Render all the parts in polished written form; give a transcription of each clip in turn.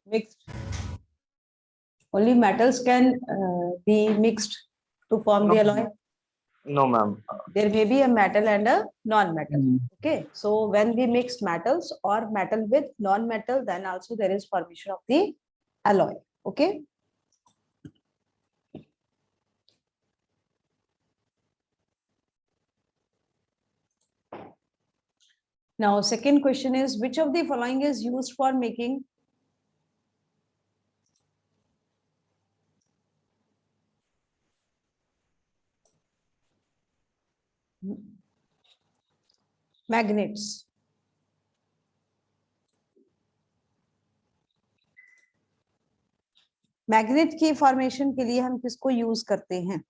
Mixed. Only metals can be mixed to form No. the alloy. No, ma'am. There may be a metal and a non-metal. Okay, so when we mix metals or metal with non-metal, then also there is formation of the alloy. Okay. Now, second question is, which of the following is used for making magnets? Magnet की formation के लिए हम किसको use करते हैं?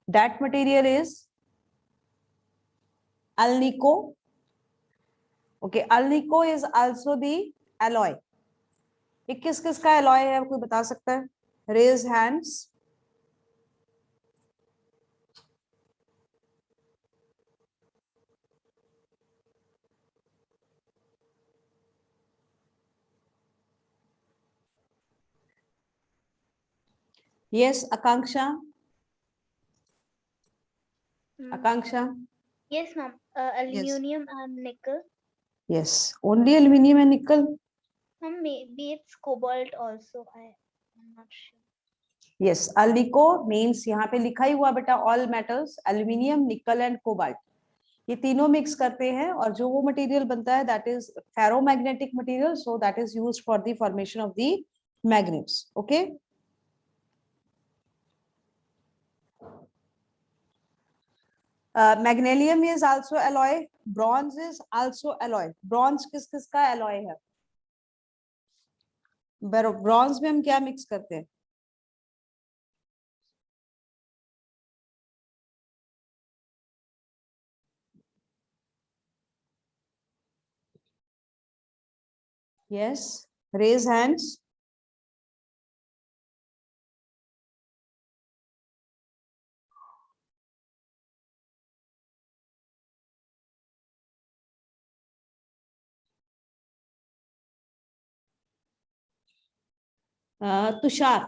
That material is alnico. Okay, alnico is also the alloy. ये किस किस का alloy है, कोई बता सकता है? Raise hands. Yes, Akanksha. Akanksha. Yes, ma'am. Aluminium and nickel. Yes, only aluminium and nickel. Maybe it's cobalt also. I'm not sure. Yes, alnico means यहाँ पे लिखा ही हुआ बेटा all metals, aluminium, nickel and cobalt. ये तीनों mix करते हैं और जो वो मटेरियल बनता है that is ferromagnetic material, so that is used for the formation of the magnets. Okay. Magnesium is also alloy. Bronze is also alloy. Bronze किस किस का alloy है? Bronze में हम क्या मिक्स करते हैं? Yes, raise hands. Tushar.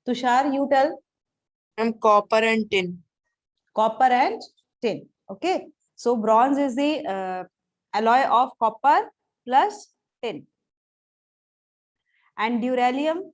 Tushar, you tell. And copper and tin. Copper and tin. Okay. So bronze is the alloy of copper plus tin. And duralium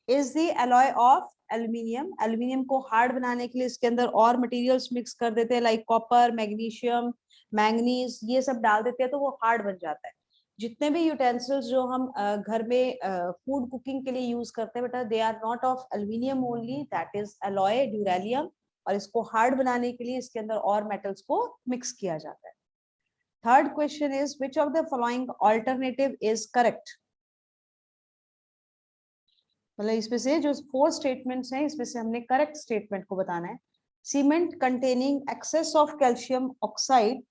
is the alloy of aluminium. Aluminium को hard बनाने के लिए इसके अंदर और materials mix कर देते हैं, लाइक कॉपर, मैग्नीशियम, मैंगनीज, ये सब डाल देते हैं तो वो हार्ड बन जाता है. जितने भी यूटेंसिल्स जो हम घर में फूड कुकिंग के लिए यूज करते हैं बेटा, they are not of aluminium only, that is alloy duralumin. और इसको हार्ड बनाने के लिए इसके अंदर और मेटल्स को मिक्स किया जाता है. Third question is, which of the following alternative is correct? मतलब इसमें से जो 4 स्टेटमेंट्स हैं, इसमें से हमने करेक्ट स्टेटमेंट को बताना है. Cement containing excess of calcium oxide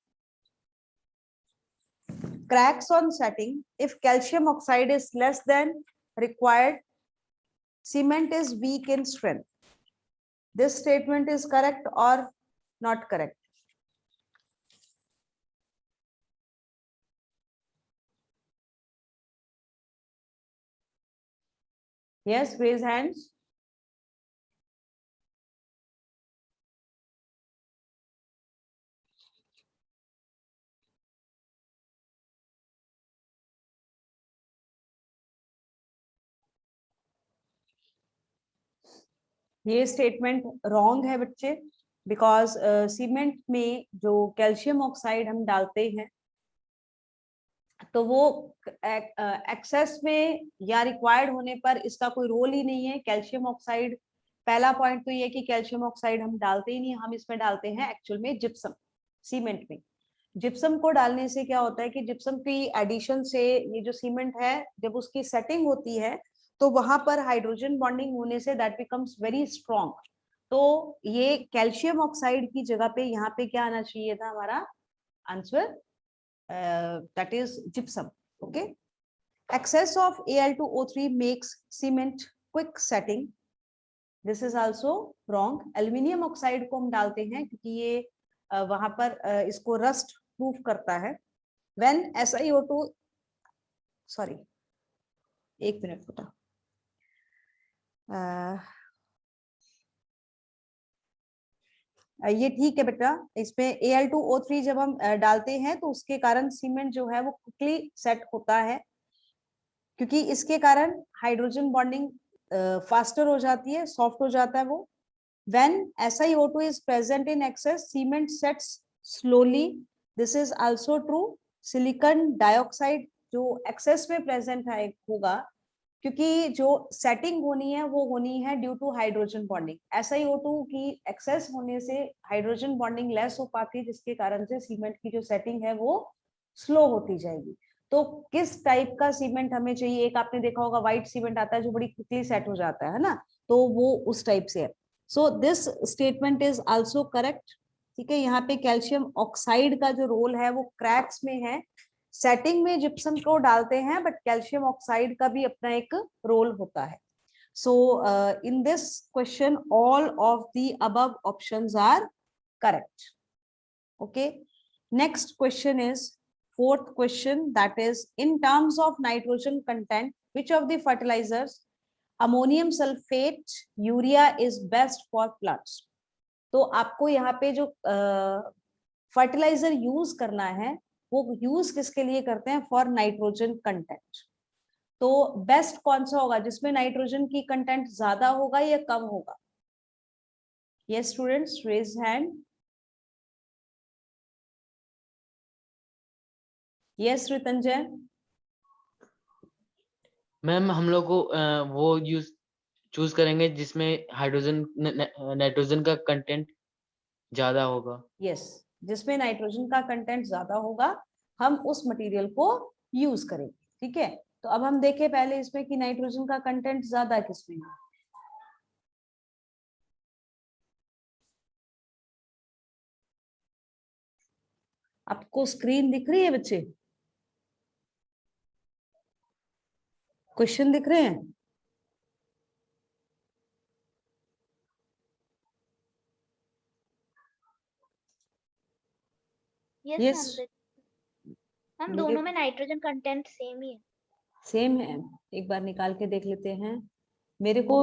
cracks on setting if calcium oxide is less than required. Cement is weak in strength. This statement is correct or not correct? Yes, raise hands. ये statement wrong है बच्चे, because cement में जो calcium oxide हम डालते हैं तो वो एक्सेस में या रिक्वायर्ड होने पर इसका कोई रोल ही नहीं है. कैल्शियम ऑक्साइड, पहला पॉइंट तो ये कि कैल्शियम ऑक्साइड हम डालते ही नहीं, हम इसमें डालते हैं एक्चुअल में जिप्सम. सीमेंट में जिप्सम को डालने से क्या होता है कि जिप्सम की एडिशन से ये जो सीमेंट है, जब उसकी सेटिंग होती है तो वहां पर हाइड्रोजन बॉन्डिंग होने say that becomes very strong. तो ये कैल्शियम ऑक्साइड की जगह पे यहाँ पे क्या आना चाहिए था हमारा answer, that is gypsum. Okay. Excess of Al2O3 makes cement quick setting. This is also wrong. Aluminium oxide को हम डालते हैं क्योंकि ये वहां पर इसको रस्ट प्रूफ करता है। व्हेन SiO2, सॉरी एक मिनट बेटा, ये ठीक है बेटा, इसमें Al2O3 जब हम डालते हैं तो उसके कारण सीमेंट जो है वो क्विकली सेट होता है, क्योंकि इसके कारण हाइड्रोजन बॉन्डिंग फास्टर हो जाती है, सॉफ्ट हो जाता है वो। When SiO2 is present in excess, cement sets slowly. This is also true. Silicon dioxide जो excess में present है होगा, क्योंकि जो सेटिंग होनी है वो होनी है due to hydrogen bonding. SiO2 की एक्सेस होने से हाइड्रोजन बॉन्डिंग लेस हो पाती है, जिसके कारण से सीमेंट की जो सेटिंग है वो स्लो होती जाएगी। तो किस टाइप का सीमेंट हमें चाहिए? एक आपने देखा होगा व्हाइट सीमेंट आता है जो बड़ी क्विकली सेट हो जाता है ना, तो वो उस टाइप से है। So this statement is also correct. ठीक है, यहाँ पे कैल्शियम ऑक्साइड का जो रोल है वो क्रैक्स में है। सेटिंग में जिप्सम को डालते हैं, बट कैल्शियम ऑक्साइड का भी अपना एक रोल होता है। So in this question all of the above options are correct. Okay, next question is fourth question, that is in terms of nitrogen content, which of the fertilizers, ammonium sulfate, urea is best for plants? तो आपको यहाँ पे जो fertiliser use करना है वो use किसके लिए करते हैं? For nitrogen content. तो बेस्ट कौन सा होगा जिसमें नाइट्रोजन की कंटेंट ज्यादा होगा या कम होगा? Yes students, raise hand. Yes Ritanjay. Ma'am हम लोग को वो यूज चूज करेंगे जिसमें हाइड्रोजन नाइट्रोजन का कंटेंट ज्यादा होगा। यस, जिसमें नाइट्रोजन का कंटेंट ज्यादा होगा हम उस मटेरियल को यूज करेंगे। ठीक है, तो अब हम देखें पहले इसमें कि नाइट्रोजन का कंटेंट ज्यादा किसमें है। आपको स्क्रीन दिख रही है बच्चे? क्वेश्चन दिख रहे हैं? Yes Yes. मैम दोनों में नाइट्रोजन कंटेंट सेम ही है। सेम है, एक बार निकाल के देख लेते हैं। मेरे को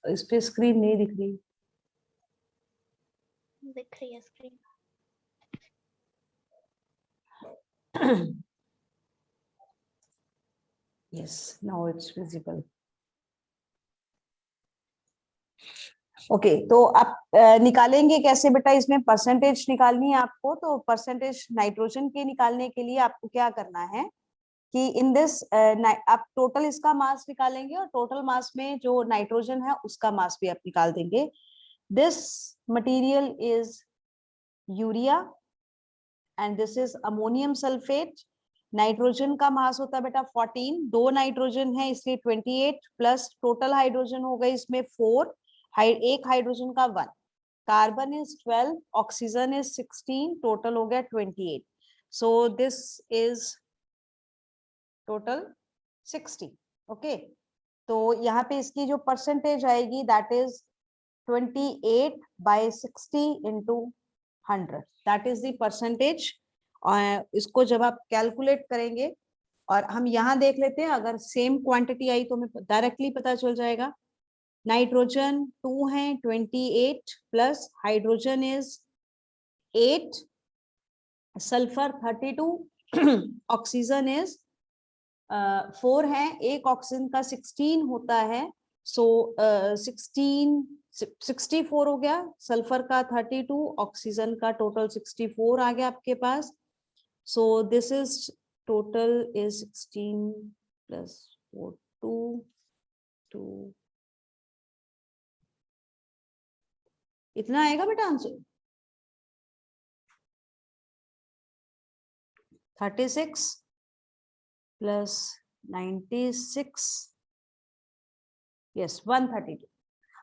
इस पे स्क्रीन नहीं दिख रही। दिख रही है screen. Yes, now it's visible. Okay, तो आप निकालेंगे कैसे बेटा? इसमें परसेंटेज निकालनी है आपको। तो परसेंटेज नाइट्रोजन के निकालने के लिए आपको क्या करना है कि इन दिस आप टोटल इसका मास निकालेंगे और टोटल मास में जो नाइट्रोजन है उसका मास भी आप निकाल देंगे। This material is urea and this is ammonium sulphate. Nitrogen का मास होता है बेटा 14, दो नाइट्रोजन है इसलिए 28 प्लस टोटल हाइड्रोजन हो गए इसमें 4, एक हाइड्रोजन का 1, carbon is 12, oxygen is 16, total हो गया 28। सो दिस इज टोटल 60। ओके, तो यहाँ पे इसकी जो परसेंटेज आएगी that is 28/60 into 100, that is the percentage. इसको जब आप कैलकुलेट करेंगे, और हम यहाँ देख लेते हैं अगर सेम क्वांटिटी आई तो हमें डायरेक्टली पता चल जाएगा। नाइट्रोजन 2 है 28 plus hydrogen is 8, sulphur 32, oxygen is 4 है, एक ऑक्सीजन का 16 होता है। सो 64 हो गया, सल्फर का 32, ऑक्सीजन का टोटल 64 आ गया आपके पास। So this is total is 16 plus 4 2 इतना आएगा बेटा आंसर 36 प्लस 96, यस 132।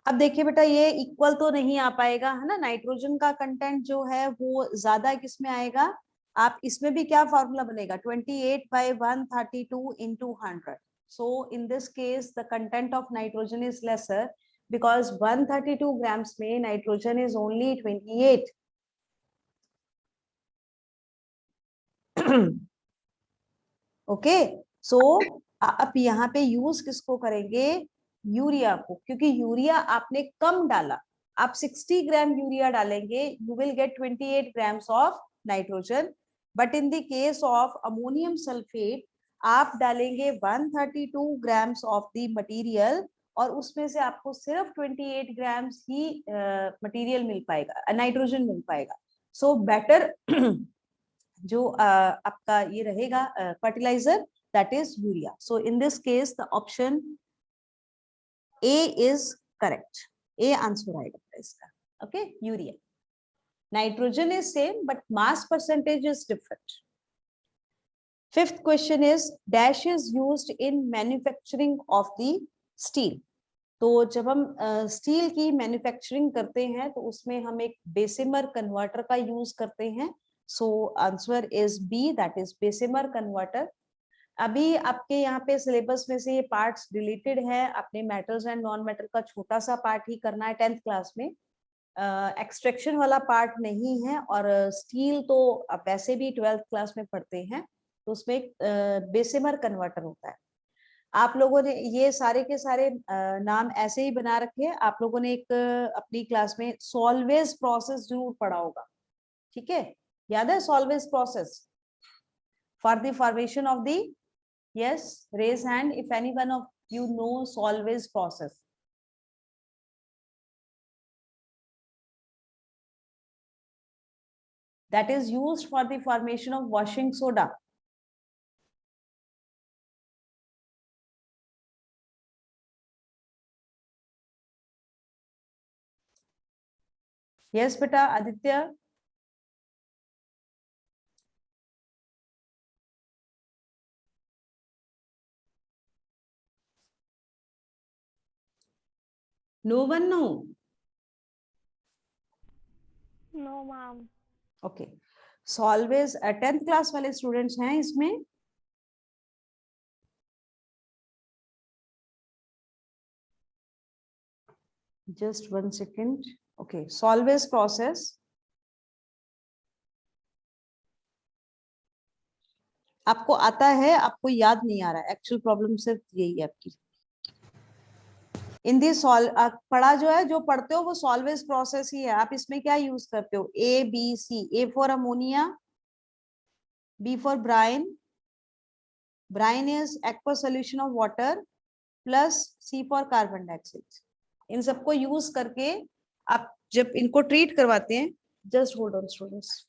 अब देखिए बेटा ये इक्वल तो नहीं आ पाएगा है ना, नाइट्रोजन का कंटेंट जो है वो ज्यादा किसमें आएगा? आप इसमें भी क्या फॉर्मूला बनेगा? 28/132 into 100। So in this case the content of nitrogen is lesser, because 132 grams में nitrogen is only 28. ओके, सो आप यहाँ पे यूज किसको करेंगे? यूरिया को, क्योंकि यूरिया आपने कम डाला। आप 60 ग्राम यूरिया डालेंगे, you will get 28 grams of nitrogen. But in the case of ammonium sulphate आप डालेंगे 132 ग्राम्स ऑफ द मटेरियल, और उसमें से आपको सिर्फ 28 ग्राम्स ही मटेरियल मिल पाएगा, नाइट्रोजन मिल पाएगा। सो बेटर जो आपका ये रहेगा fertiliser, that is urea. So in this case the option A is correct, A answer आएगा इसका। Okay, urea. Nitrogen is same but mass percentage is different. Fifth question is dash is used in manufacturing of the steel. तो जब हम steel की manufacturing करते हैं तो उसमें हम एक बेसिमर कन्वर्टर का यूज करते हैं। So answer is B, that is Bessemer converter. अभी आपके यहाँ पे सिलेबस में से ये पार्ट्स रिलेटेड है, आपने मेटल्स एंड नॉन मेटल का छोटा सा पार्ट ही करना है 10th क्लास में, एक्सट्रैक्शन वाला पार्ट नहीं है। और स्टील तो आप वैसे भी 12th क्लास में पढ़ते हैं, तो उसमें एक बेसिमर कन्वर्टर होता है। आप लोगों ने ये सारे के सारे नाम ऐसे ही बना रखे हैं। आप लोगों ने एक अपनी क्लास में सॉल्वेज प्रोसेस जरूर पढ़ा होगा, ठीक है? याद है Solvay process for the formation of the, yes, raise hand if any one of you know Solvay process. that is used for the formation of washing soda. Yes beta, Aditya. No one know? No ma'am. Okay, Solvay's 10th class वाले students हैं इसमें? Just 1 second. Okay, Solvay's process. आपको आता है, आपको याद नहीं आ रहा है, एक्चुअल प्रॉब्लम सिर्फ यही है आपकी। इन दी पढ़ा जो है, जो पढ़ते हो वो सॉल्वेज प्रोसेस ही है। आप इसमें क्या यूज करते हो? A B C, A for ammonia, B for brine, brine is aqua solution of water, plus C for carbon dioxide. इन सबको यूज करके आप जब इनको ट्रीट करवाते हैं, जस्ट होल्ड ऑन स्टूडेंट्स।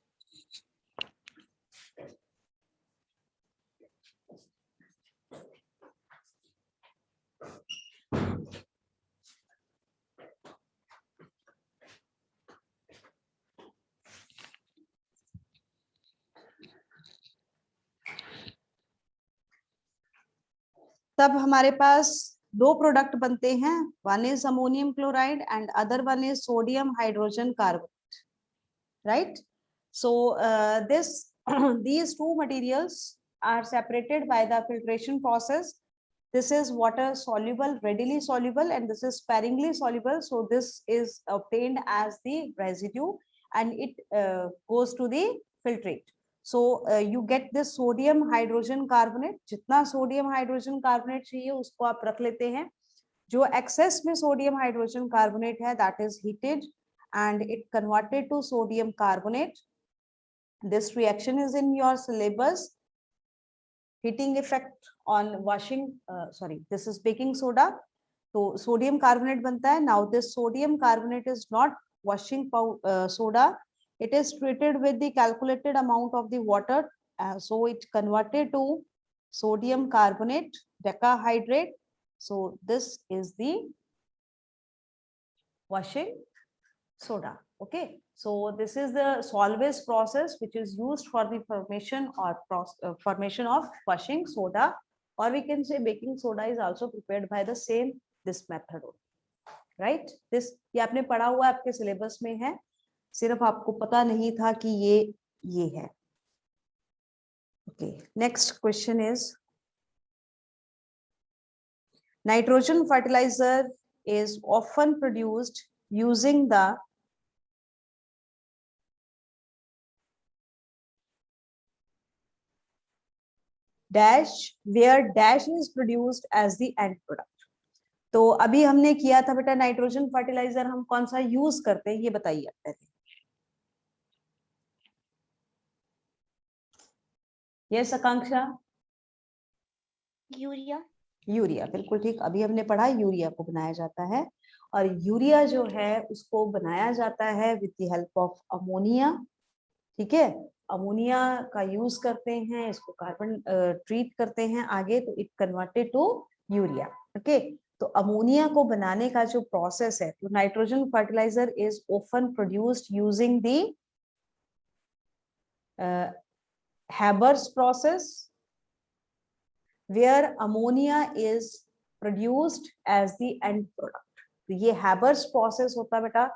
तब हमारे पास दो प्रोडक्ट बनते हैं, one is ammonium chloride and other one is sodium hydrogen carbonate, right? So this these two materials are separated by the filtration process. This is water soluble, readily soluble, and this is sparingly soluble. So this is obtained as the residue and it goes to the filtrate. So you get this sodium hydrogen carbonate. जितना sodium hydrogen carbonate चाहिए उसको आप रख लेते हैं। जो excess में sodium hydrogen carbonate है, that is heated and it converted to sodium carbonate. This reaction is in your syllabus. Heating effect on washing, sorry, this is baking soda. So sodium carbonate बनता है. Now this sodium carbonate is not washing soda. It is treated with the calculated amount of the water. So it converted to sodium carbonate, decahydrate. So this is the washing soda. Okay. So this is the Solvay's process which is used for the formation or formation of washing soda, or we can say baking soda is also prepared by the same this method, right? This ये आपने पढ़ा हुआ आपके syllabus में है, सिर्फ आपको पता नहीं था कि ये है। Okay, next question is nitrogen fertilizer is often produced using the dash, where dash is produced as the end product. तो अभी हमने किया था बेटा नाइट्रोजन फर्टिलाइजर हम कौन सा यूज करते हैं ये बताइए पहले। यस आकांक्षा? यूरिया। यूरिया, बिल्कुल ठीक। अभी हमने पढ़ा यूरिया को बनाया जाता है, और यूरिया जो है उसको बनाया जाता है with the help of ammonia. ठीक है, अमोनिया का यूज करते हैं, इसको कार्बन ट्रीट करते हैं आगे, तो it converted to urea. Okay, तो अमोनिया को बनाने का जो प्रोसेस है, तो nitrogen fertiliser is often produced using the Haber's process, where ammonia is produced as the end product. तो ये Haber's process होता है बेटा।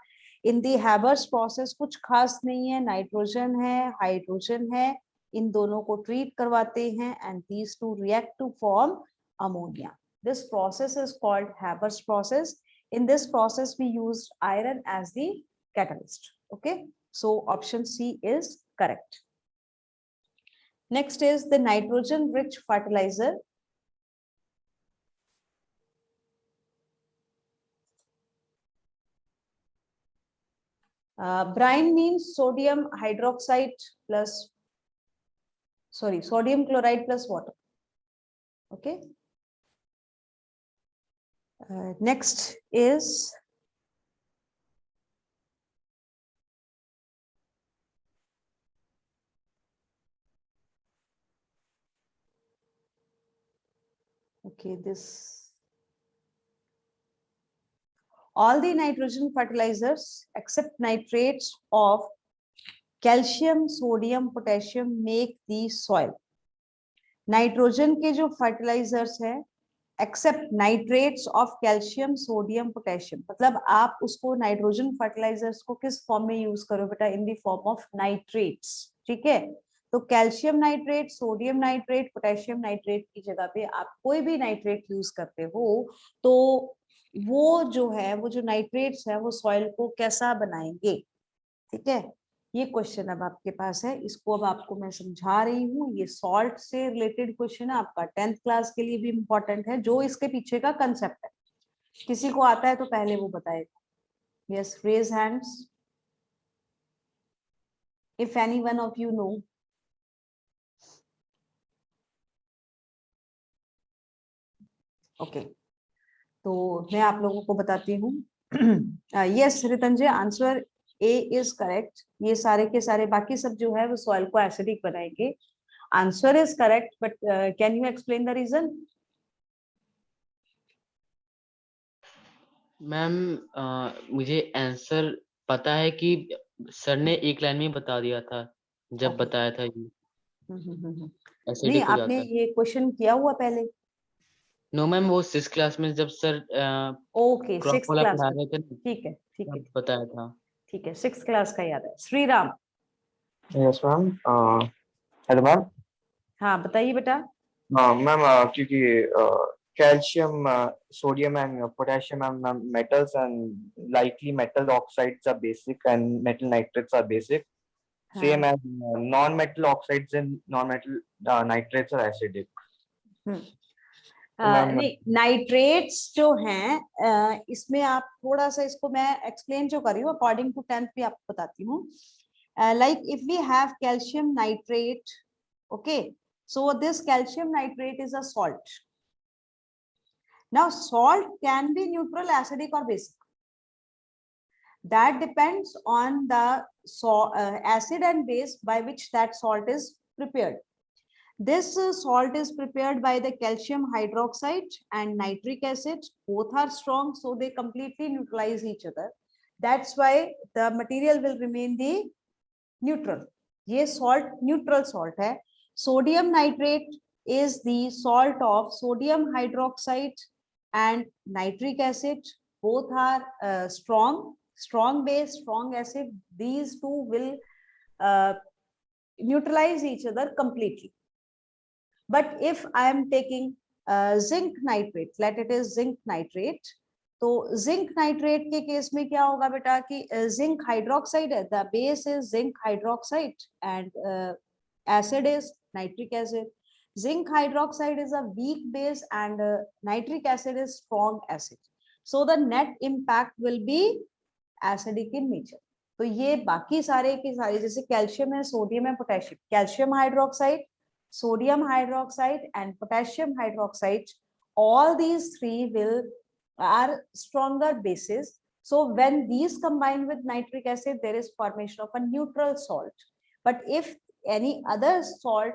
इन दी Haber's process कुछ खास नहीं है, नाइट्रोजन है, हाइड्रोजन है, इन दोनों को ट्रीट करवाते हैं, and these two react to form ammonia. This process is called Haber's process. In this process we used iron as the catalyst. Okay, so option C is correct. Next is the nitrogen rich fertilizer. Brine means sodium hydroxide plus, sorry, sodium chloride plus water. Okay. Next is okay, this all the nitrogen fertilizers except nitrates of calcium, sodium, potassium make the soil. Nitrogen के जो fertilisers है except nitrates of calcium, sodium, potassium, मतलब आप उसको nitrogen fertilisers को किस form में use करो बेटा? In the form of nitrates. ठीक है, तो calcium nitrate, sodium nitrate, potassium nitrate की जगह पे आप कोई भी नाइट्रेट यूज करते हो, तो वो जो है, वो जो नाइट्रेट्स है वो सॉइल को कैसा बनाएंगे? ठीक है, ये क्वेश्चन अब आपके पास है, इसको अब आपको मैं समझा रही हूँ। ये सॉल्ट से रिलेटेड क्वेश्चन है आपका, 10th क्लास के लिए भी इम्पोर्टेंट है, जो इसके पीछे का कंसेप्ट है। किसी को आता है तो पहले वो बताएगा। Yes, raise hands if any one of you know. Okay, तो मैं आप लोगों को बताती हूँ। Yes Ritanjay, answer A is correct. ये सारे के सारे बाकी सब जो है वो सॉइल को एसिडिक बनाएंगे। Answer is correct, but can you explain the reason? Ma'am मुझे आंसर पता है कि सर ने एक लाइन में बता दिया था जब Okay. बताया था ये नहीं, एसिडिक हो आपने जाता है। ये क्वेश्चन किया हुआ पहले? नो मैम, वो 6th क्लास में जब सर ओके, क्रॉप 6th वाला क्लास पढ़ा में। रहे थे ना, ठीक है, ठीक है, तब बताया था। ठीक है, 6th क्लास का याद है। Shriram. Yes ma'am. Hello ma'am. हाँ बताइए बेटा। मैम क्योंकि calcium, sodium and potassium ma'am metals and likely metal oxides are basic and metal nitrates are basic, same as non metal oxides and non metal nitrates are acidic. नहीं, nitrates जो हैं इसमें आप थोड़ा सा, इसको मैं एक्सप्लेन जो कर रही हूँ अकॉर्डिंग टू 10th भी आपको बताती हूँ। Like if we have calcium nitrate, okay, so this calcium nitrate is a salt. Now salt can be neutral, acidic or basic. That depends on the acid and base by which that salt is prepared. This salt is prepared by the calcium hydroxide and nitric acid. Both are strong, so they completely neutralize each other. That's why the material will remain the neutral. ये salt neutral salt है. Sodium nitrate is the salt of sodium hydroxide and nitric acid. Both are strong base, strong acid. These two will neutralize each other completely. But if I am taking zinc nitrate, let it is zinc nitrate, तो zinc nitrate के case में क्या होगा बेटा कि zinc hydroxide है, the base is zinc hydroxide and acid is nitric acid. Zinc hydroxide is a weak base and nitric acid is strong acid. So the net impact will be acidic in nature. तो ये बाकी सारे के सारे जैसे calcium है, sodium है, potassium, calcium hydroxide, sodium hydroxide and potassium hydroxide, all these three will are stronger bases. So when these combine with nitric acid, there is formation of a neutral salt. But if any other salt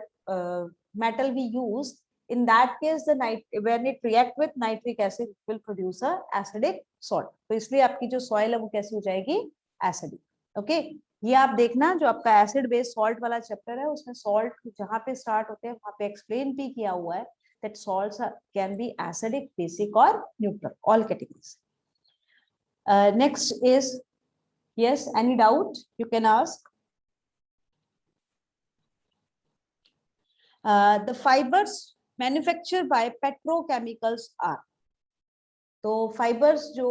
metal we use, in that case when it react with nitric acid, it will produce a acidic salt. तो इसलिए आपकी जो soil है वो कैसी हो जाएगी, acidic. Okay, ये आप देखना जो आपका एसिड बेस सॉल्ट वाला चैप्टर है उसमें सॉल्ट जहां पे स्टार्ट होते हैं वहां पे एक्सप्लेन भी किया हुआ है that salts can be acidic, basic or neutral, all categories. Next is, yes, any doubt you can ask. The fibers manufactured by petrochemicals are, तो फाइबर्स जो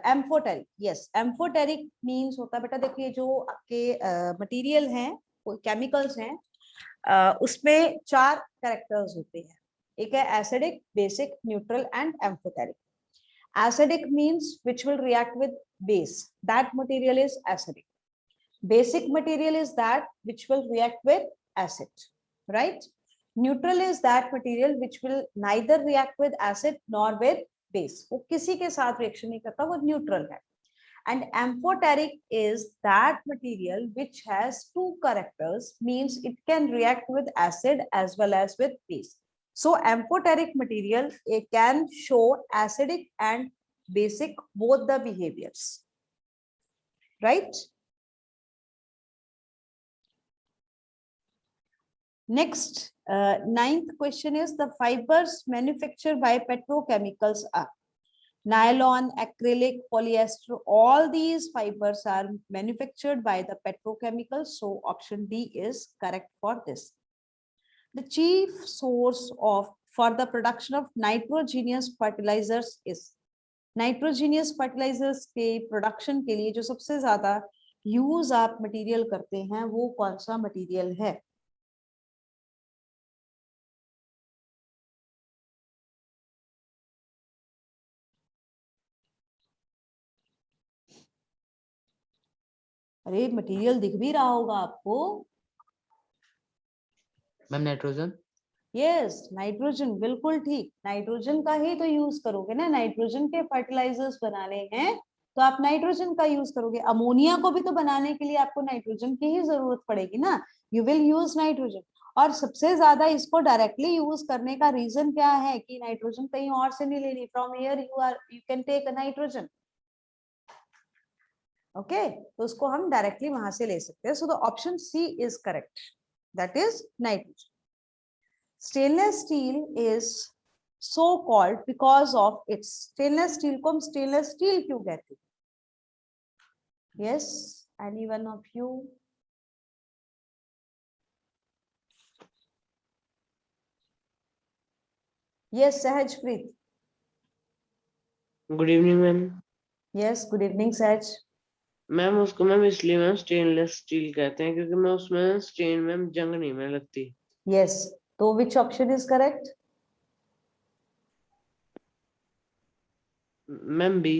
एम्फोटेरिक, यस एम्फोटेरिक मींस होता है बेटा, देखिए जो आपके मटेरियल हैं केमिकल्स हैं उसमें 4 कैरेक्टर्स होते हैं, एक है acidic, basic, neutral and amphoteric. Acidic means which will react with base, that material is acidic. Basic material is that which will react with acid, right. Neutral is that material which will neither react with acid nor with base, वो किसी के साथ reaction नहीं करता, वो neutral है. And amphoteric is that material which has 2 characters, means it can react with acid as well as with base. So amphoteric material can show acidic and basic both the behaviors, right? Next, 9th question is the fibers manufactured by petrochemicals are nylon, acrylic, polyester. All these fibers are manufactured by the petrochemicals. So option D is correct for this. The chief source for the production of nitrogenous fertilizers is, nitrogenous fertilizers के production के लिए जो सबसे ज्यादा use आप material करते हैं वो कौन सा material है? अरे मटेरियल दिख भी रहा होगा आपको. Ma'am nitrogen. यस, नाइट्रोजन, बिल्कुल ठीक. नाइट्रोजन का ही तो यूज करोगे ना, नाइट्रोजन के फर्टिलाइजर्स बनाने हैं तो आप नाइट्रोजन का यूज करोगे. अमोनिया को भी तो बनाने के लिए आपको नाइट्रोजन की ही जरूरत पड़ेगी ना, यू विल यूज नाइट्रोजन. और सबसे ज्यादा इसको डायरेक्टली यूज करने का रीजन क्या है कि नाइट्रोजन कहीं और से नहीं लेनी, from here you can take a nitrogen. Okay, तो उसको हम डायरेक्टली वहां से ले सकते हैं. So the option C is correct, that is nitrogen. Stainless steel is so called because of its, stainless steel को हम स्टेनलेस स्टील क्यों कहते हैं? Yes, any one of you? Yes Sahajpreet. Good evening ma'am. Yes, good evening Sahaj. Ma'am उसको ma'am इसलिए ma'am stainless steel कहते हैं क्योंकि मैं उसमें स्टेन मैम जंग नहीं में लगती. यस, तो which option is correct? Ma'am B.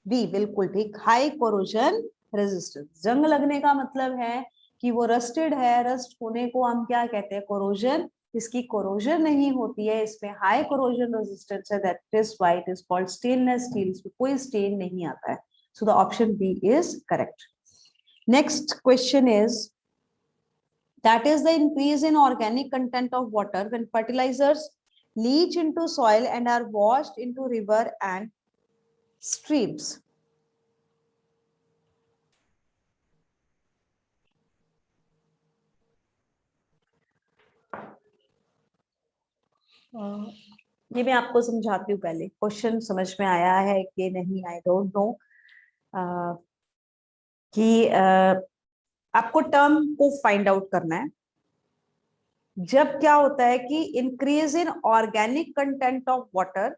B बिल्कुल ठीक. High corrosion resistance. जंग लगने का मतलब है कि वो रस्टेड है, रस्ट होने को हम क्या कहते हैं? कोरोजन. इसकी कोरोजन नहीं होती है, इसमें हाई कोरोजन रेजिस्टेंस है, that is why it is called stainless steel. इसमें कोई स्टेन नहीं आता है. So the option B is correct. Next question is, that is the increase in organic content of water when fertilizers leach into soil and are washed into river and streams. ये मैं आपको समझाती हूँ. पहले question समझ में आया है कि नहीं, आई डोंट नो. कि आपको टर्म को फाइंड आउट करना है. जब क्या होता है कि increase in organic content of water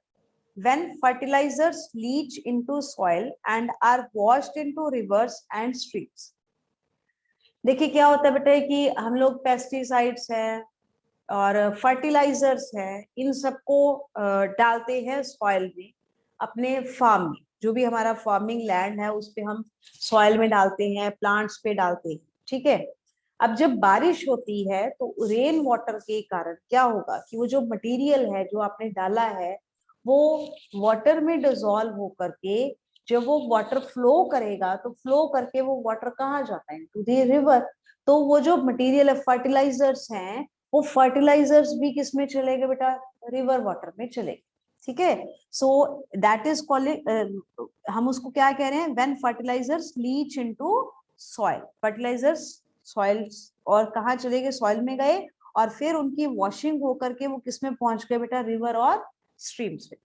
when fertilizers leach into soil and are washed into rivers and streams। देखिए क्या होता है बेटा कि हम लोग पेस्टिसाइड्स हैं और फर्टिलाइजर्स है, इन सबको डालते हैं सॉइल में, अपने फार्म में, जो भी हमारा फार्मिंग लैंड है उस पे हम सॉइल में डालते हैं, प्लांट्स पे डालते हैं, ठीक है। अब जब बारिश होती है तो रेन वाटर के कारण क्या होगा कि वो जो मटेरियल है जो आपने डाला है वो वाटर में डिसॉल्व होकर के जब वो वाटर फ्लो करेगा तो फ्लो करके वो वाटर कहाँ जाता है, टू द रिवर। तो वो जो मटेरियल है, फर्टिलाइजर्स हैं, वो फर्टिलाइजर्स भी किस में चलेंगे बेटा, रिवर वाटर में चलेंगे, ठीक है। सो दैट इज कॉल्ड, हम उसको क्या कह रहे हैं, when fertilisers leach into soil. Fertilisers soil और कहाँ चले गए, सॉइल में गए और फिर उनकी वॉशिंग होकर के वो किस में पहुंच गए बेटा, रिवर और स्ट्रीम्स में।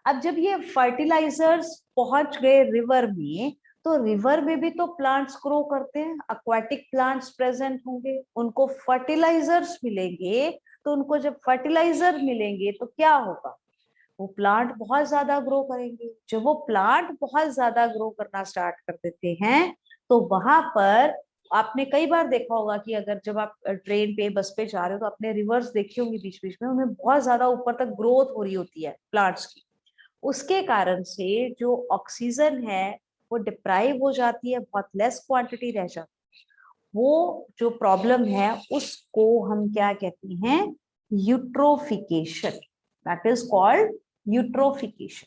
अब जब ये फर्टिलाइजर्स पहुंच गए रिवर में, तो रिवर में भी तो प्लांट्स ग्रो करते हैं, aquatic प्लांट्स प्रेजेंट होंगे, उनको फर्टिलाइजर्स मिलेंगे, तो उनको जब फर्टिलाइजर मिलेंगे तो क्या होगा, वो प्लांट बहुत ज्यादा ग्रो करेंगे। जब वो प्लांट बहुत ज्यादा ग्रो करना स्टार्ट कर देते हैं तो वहां पर आपने कई बार देखा होगा कि अगर जब आप ट्रेन पे बस पे जा रहे हो तो आपने रिवर्स देखी होंगी बीच बीच में, उनमें बहुत ज्यादा ऊपर तक ग्रोथ हो रही होती है प्लांट्स की। उसके कारण से जो ऑक्सीजन है वो डिप्राइव हो जाती है, बहुत लेस क्वांटिटी रह जाती है। वो जो प्रॉब्लम है उसको हम क्या कहते हैं, eutrophication. That is called eutrophication,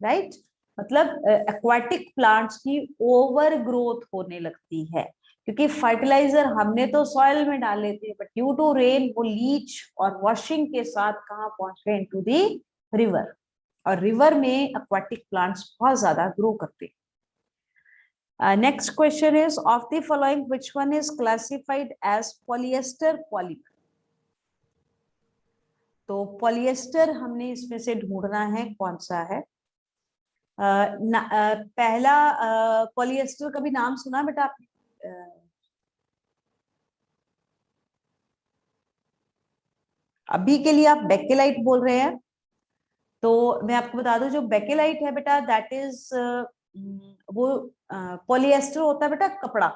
right. मतलब एक्वाटिक प्लांट्स की ओवर ग्रोथ होने लगती है, क्योंकि फर्टिलाइजर हमने तो सॉइल में डाले थे बट ड्यू टू रेन वो लीच और वॉशिंग के साथ कहाँ पहुंच गए, इनटू द रिवर। और रिवर में एक्वाटिक प्लांट्स बहुत ज्यादा ग्रो करते हैं। Next question is, of the following which one is classified as polyester polymer. तो पॉलिएस्टर हमने इसमें से ढूंढना है कौन सा है। पहला पॉलिएस्टर का भी नाम सुना बेटा आपने? अभी के लिए आप बेकेलाइट बोल रहे हैं, तो मैं आपको बता दूं जो बेकेलाइट है बेटा, दैट इज वो पॉलिएस्टर होता है बेटा, कपड़ा,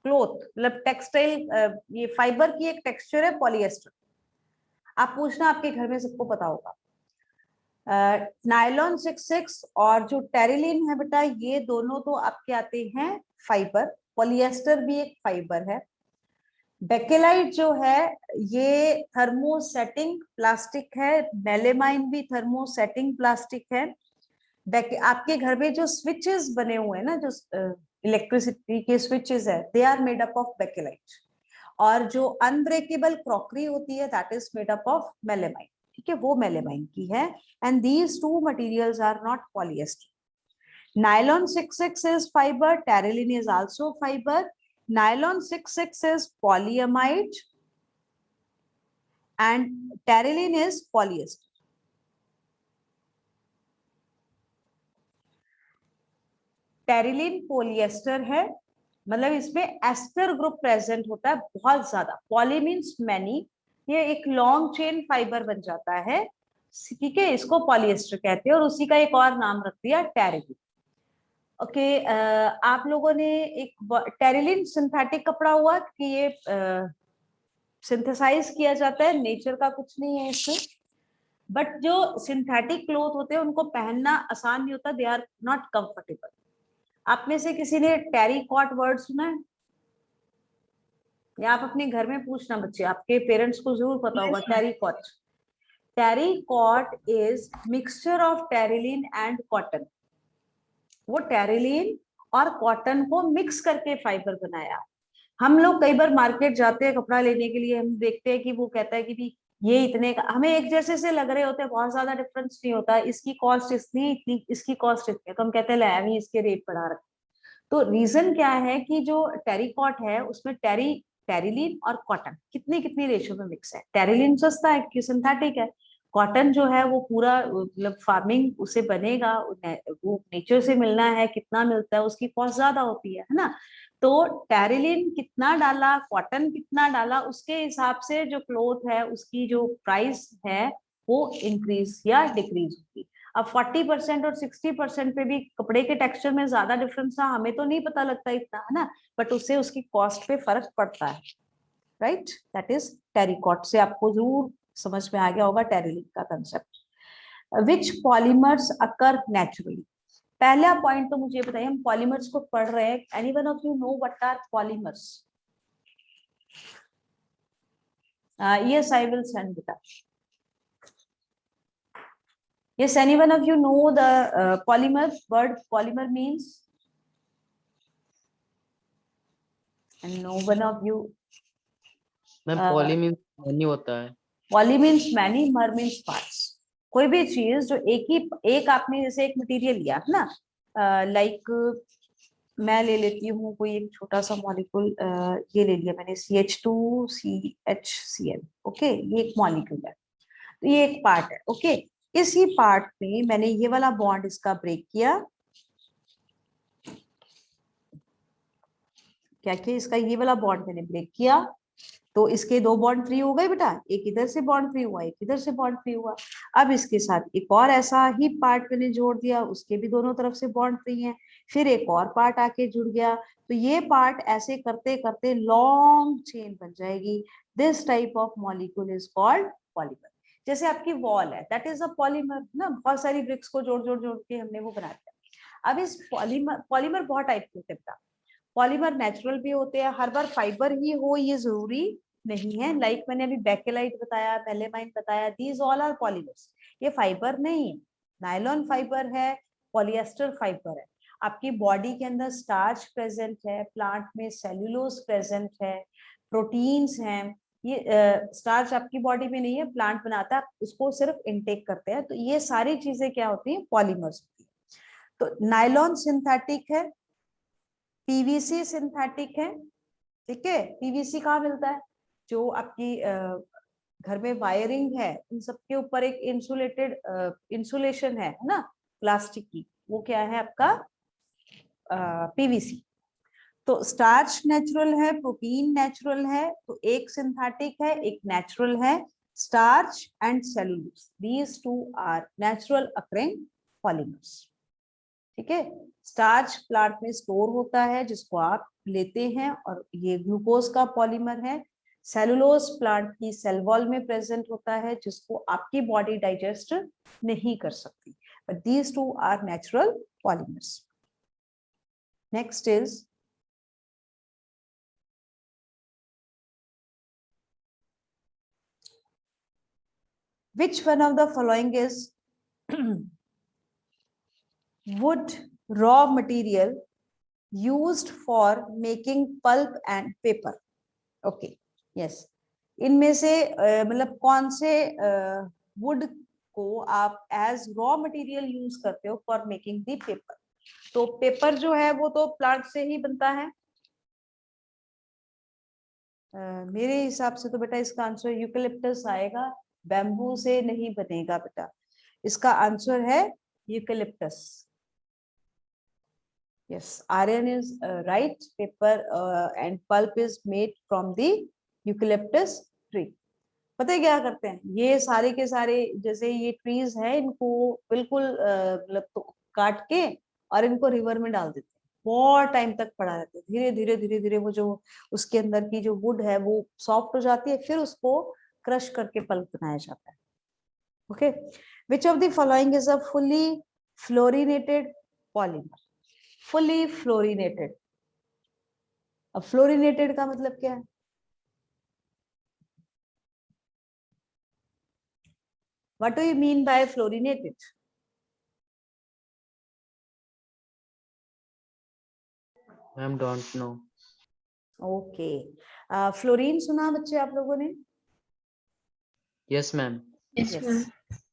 क्लोथ, मतलब टेक्सटाइल, ये फाइबर की एक टेक्सचर है पॉलिएस्टर। आप पूछना, आपके घर में सबको पता होगा। नायलॉन 66 और जो टेरिलिन है बेटा, ये दोनों तो आपके आते हैं फाइबर, पॉलिएस्टर भी एक फाइबर है। बेकेलाइट जो है ये थर्मोसेटिंग प्लास्टिक है, मेलेमाइन भी थर्मोसेटिंग प्लास्टिक है। आपके घर में जो स्विचेस बने हुए हैं ना, जो इलेक्ट्रिसिटी के स्विचेस है, they are made up of bakelite. और जो अनब्रेकेबल क्रॉकरी होती है that is made up of melamine, ठीक है, वो मेलेमाइन की है। And these two materials are not polyester. Nylon 66 is fiber, terylene is also fiber. Nylon 66 is polyamide and terylene is polyester. Terylene polyester है, मतलब इसमें एस्टर ग्रुप प्रेजेंट होता है बहुत ज्यादा। पॉली मीन्स मैनी, ये एक लॉन्ग चेन फाइबर बन जाता है, ठीक है, इसको पॉलिएस्टर कहते हैं। और उसी का एक और नाम रख दिया टेरिलिन। ओके, आप लोगों ने एक टेरिलिन सिंथेटिक कपड़ा हुआ कि ये सिंथेसाइज किया जाता है, नेचर का कुछ नहीं है इससे। बट जो सिंथेटिक क्लोथ होते हैं उनको पहनना आसान नहीं होता, दे आर नॉट कंफर्टेबल। आप में से किसी ने टेरिकॉट वर्ड सुना है? या आप अपने घर में पूछना बच्चे, आपके पेरेंट्स को जरूर पता होगा terricot. Terricot is mixture of Terylene and cotton. वो टेरिलिन और कॉटन को मिक्स करके फाइबर बनाया। हम लोग कई बार मार्केट जाते हैं कपड़ा लेने के लिए, हम देखते हैं कि वो कहता है कि भी ये इतने का, हमें एक जैसे से लग रहे होते हैं, बहुत ज्यादा डिफरेंस नहीं होता, इसकी कॉस्ट इतनी, इतनी इसकी कॉस्ट इतनी, तो हम कहते हैं ले अभी इसके रेट बढ़ा रखे। तो रीजन क्या है कि जो टेरिकॉट है उसमें टेरिलिन और कॉटन कितनी कितनी रेशियो में मिक्स है। टेरिलिन सस्ता है क्योंकि सिंथेटिक है, कॉटन जो है वो पूरा मतलब फार्मिंग उसे बनेगा, वो नेचर से मिलना है, कितना मिलता है उसकी कॉस्ट ज्यादा होती है ना। तो टेरिलिन कितना डाला, कॉटन कितना डाला, उसके हिसाब से जो क्लोथ है उसकी जो प्राइस है वो इंक्रीज या डिक्रीज होगी। अब 40% और 60% पे भी कपड़े के टेक्सचर में ज्यादा डिफरेंस था, हमें तो नहीं पता लगता इतना, है ना, बट उससे उसकी कॉस्ट पे फर्क पड़ता है, राइट। That is terricot. से आपको जरूर समझ में आ गया होगा टेरिलिंग का concept. Which polymers occur naturally. पहला पॉइंट तो मुझे बताइए, हम पॉलीमर्स को पढ़ रहे हैं, anyone of you know what are polymers? yes, I will send it up. Yes, anyone of you know the polymer word? Polymer means, and no one of you. Ma'am poly means नहीं होता है। Poly means many, mer means parts. कोई भी चीज जो एक आपने जैसे एक मटेरियल लिया है ना, लाइक मैं ले लेती हूँ कोई एक छोटा सा मॉलिक्यूल, ये ले लिया मैंने CH2CHCl, ओके, ये एक मॉलिक्यूल है, तो ये एक पार्ट है, ओके। इसी पार्ट में मैंने ये वाला बॉन्ड इसका ब्रेक किया, क्या किया, इसका ये वाला बॉन्ड मैंने ब्रेक किया, तो इसके दो बॉन्ड फ्री हो गए बेटा, एक इधर से बॉन्ड फ्री हुआ, एक इधर से बॉन्ड फ्री हुआ। अब इसके साथ एक और ऐसा ही पार्ट मैंने जोड़ दिया, उसके भी दोनों तरफ से बॉन्ड फ्री हैं, फिर एक और पार्ट आके जुड़ गया, तो ये पार्ट ऐसे करते करते लॉन्ग चेन बन जाएगी। This type of molecule is called polymer. जैसे आपकी वॉल है, दैट इज अ पॉलीमर ना, बहुत सारी ब्रिक्स को जोड़ जोड़ जोड़ के हमने वो बना दिया। अब इस पॉलीमर बहुत टाइप के होते हैं, पॉलीमर नेचुरल भी होते हैं, हर बार फाइबर ही हो ये जरूरी नहीं है। लाइक मैंने अभी बेकेलाइट बताया, मेलेमाइन बताया, दीज ऑल आर पॉलीमर्स। ये फाइबर नहीं है, नायलॉन फाइबर है, पॉलिएस्टर फाइबर है। आपकी बॉडी के अंदर स्टार्च प्रेजेंट है, प्लांट में सेल्यूलोज प्रेजेंट है, प्रोटीन्स हैं। ये स्टार्च आपकी बॉडी में नहीं है, प्लांट बनाता है, उसको सिर्फ इनटेक करते हैं, तो ये सारी चीजें क्या होती हैं, पॉलीमर्स होती है। तो नायलॉन सिंथेटिक है, पीवीसी सिंथेटिक है, ठीक है। पीवीसी कहाँ मिलता है, जो आपकी घर में वायरिंग है उन सबके ऊपर एक इंसुलेटेड इंसुलेशन है ना, प्लास्टिक की, वो क्या है आपका पीवीसी। तो स्टार्च नेचुरल है, प्रोटीन नेचुरल है, तो एक सिंथेटिक है एक नेचुरल है। Starch and cellulose, these two are natural occurring polymers, ठीक है। स्टार्च प्लांट में स्टोर होता है जिसको आप लेते हैं, और ये ग्लूकोज का पॉलीमर है। सेलुलोज प्लांट की सेल वॉल में प्रेजेंट होता है, जिसको आपकी बॉडी डाइजेस्ट नहीं कर सकती, but these two are natural polymers. Next is which one of the following is wood raw material used for making pulp and paper? Okay, yes. इनमें से मतलब कौन से वुड को आप एज रॉ मटेरियल यूज करते हो फॉर मेकिंग दी पेपर? तो पेपर जो है वो तो प्लांट से ही बनता है। मेरे हिसाब से तो बेटा इसका आंसर यूकेलिप्टस आएगा, बैम्बू से नहीं बनेगा बेटा। इसका आंसर है eucalyptus. Yes, Aryan is right. Paper and pulp is made from the eucalyptus tree. पता है क्या करते हैं, ये सारे के सारे जैसे ये ट्रीज है, इनको बिल्कुल मतलब तो काट के और इनको रिवर में डाल देते हैं, बहुत टाइम तक पड़ा रहता है, धीरे धीरे धीरे धीरे वो जो उसके अंदर की जो वुड है वो सॉफ्ट हो जाती है, फिर उसको क्रश करके पल्प बनाया जाता है। Okay, which of the following is a fully fluorinated polymer? Fully fluorinated, अब फ्लोरिनेटेड का मतलब क्या है? What do you mean by fluorinated? Ma'am don't know. Okay, fluorine सुना बच्चे आप लोगों ने? Yes ma'am. Yes, Yes. ma'am.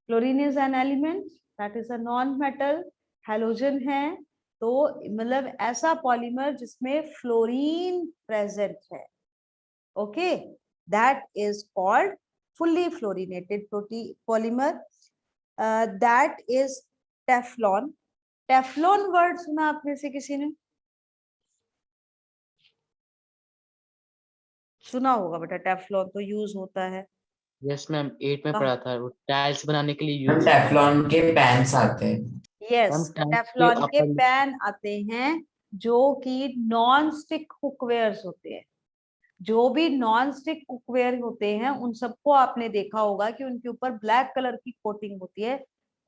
Fluorine is an element that is a non-metal, halogen है, तो मतलब ऐसा पॉलीमर जिसमें फ्लोरीन प्रेजेंट है, okay, that is called fully fluorinated polymer. That is Teflon. Teflon word सुना आप में से किसी ने? सुना होगा बेटा, टेफ्लॉन तो यूज होता है, यस मैम 8 में पढ़ा था, वो टाइल्स बनाने के लिए मैम यूज होता है। टेफ्लॉन के पैंस आते हैं। यस, हम टाइल्स के टेफ्लॉन के upper- पैन आते हैं जो कि नॉन स्टिक कुकवेयर्स होते हैं। जो भी नॉन स्टिक कुकवेयर होते हैं उन सबको आपने देखा होगा कि उनके ऊपर ब्लैक कलर की कोटिंग होती है।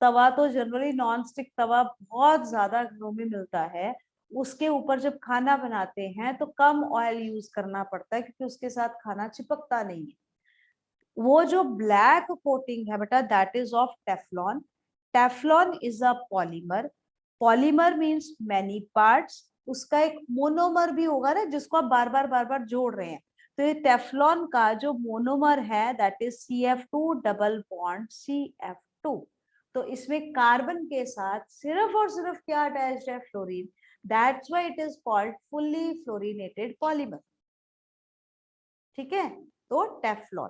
तवा तो जनरली नॉन स्टिक तवा बहुत ज्यादा घरों में मिलता है, उसके ऊपर जब खाना बनाते हैं तो कम ऑयल यूज करना पड़ता है क्योंकि उसके साथ खाना चिपकता नहीं है। वो जो ब्लैक कोटिंग है बेटा, that is of Teflon. Teflon is a polymer. Polymer means many parts. उसका एक मोनोमर भी होगा ना, जिसको आप बार बार जोड़ रहे हैं। तो ये टेफ्लॉन का जो मोनोमर है that is CF2 double bond CF2। तो इसमें कार्बन के साथ सिर्फ और सिर्फ क्या अटैच्ड है? Fluorine. That's why it is called fully fluorinated polymer. ठीक है, तो Teflon